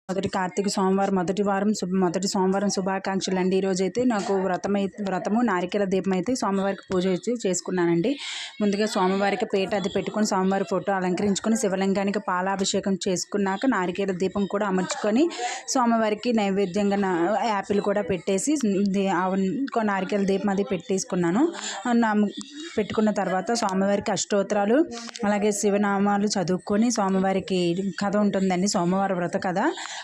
మొదటి కార్తీక సోమవారం మొదటి సోమవారం శుభాకాంక్షలు అండి. ఈరోజైతే నాకు వ్రతము నారికేల దీపం అయితే సోమవారికి పూజ చేసుకున్నానండి. ముందుగా సోమవారికి పీట అది పెట్టుకొని స్వామివారి ఫోటో అలంకరించుకొని శివలింగానికి పాలాభిషేకం చేసుకున్నాక నారికేల దీపం కూడా అమర్చుకొని సోమవారికి నైవేద్యంగా యాపిల్ కూడా పెట్టేసి నారికేల దీపం అది పెట్టేసుకున్నాను. పెట్టుకున్న తర్వాత స్వామివారికి అష్టోత్తరాలు అలాగే శివనామాలు చదువుకొని స్వామివారికి కథ ఉంటుందండి, సోమవారం వ్రత కథ.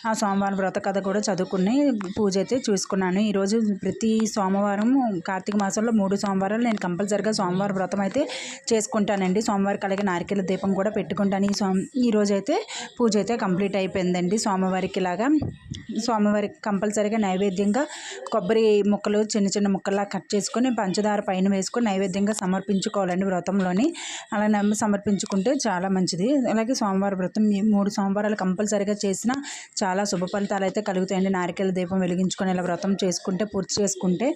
ఆ సోమవారం వ్రత కథ కూడా చదువుకుని పూజ అయితే చూసుకున్నాను. ఈరోజు ప్రతి సోమవారం కార్తీక మాసంలో 3 సోమవారాలు నేను కంపల్సరిగా సోమవారం వ్రతం అయితే చేసుకుంటానండి. సోమవారికి అలాగే నారికేల దీపం కూడా పెట్టుకుంటాను. ఈరోజు అయితే పూజ అయితే కంప్లీట్ అయిపోయిందండి. సోమవారికి కంపల్సరిగా నైవేద్యంగా కొబ్బరి ముక్కలు చిన్న చిన్న ముక్కల్లా కట్ చేసుకొని పంచదార పైన వేసుకొని నైవేద్యంగా సమర్పించుకోవాలండి వ్రతంలోని. అలా సమర్పించుకుంటే చాలా మంచిది. అలాగే సోమవారం వ్రతం 3 సోమవారాలు కంపల్సరిగా చేసిన చాలా శుభ ఫలితాలు అయితే కలుగుతాయండి. నారికేల దీపం వెలిగించుకొని ఇలా వ్రతం పూర్తి చేసుకుంటే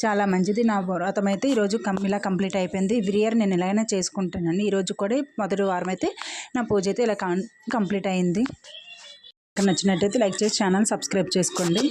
చాలా మంచిది. నా వ్రతం అయితే ఈరోజు ఇలా కంప్లీట్ అయిపోయింది. ఎవ్రీ ఇయర్ నేను ఇలాగైనా చేసుకుంటానండి. ఈరోజు కూడా మొదటి వారం అయితే నా పూజ అయితే ఇలా కంప్లీట్ అయింది. నచ్చినట్టయితే లైక్ చేసి ఛానల్ సబ్స్క్రైబ్ చేసుకోండి.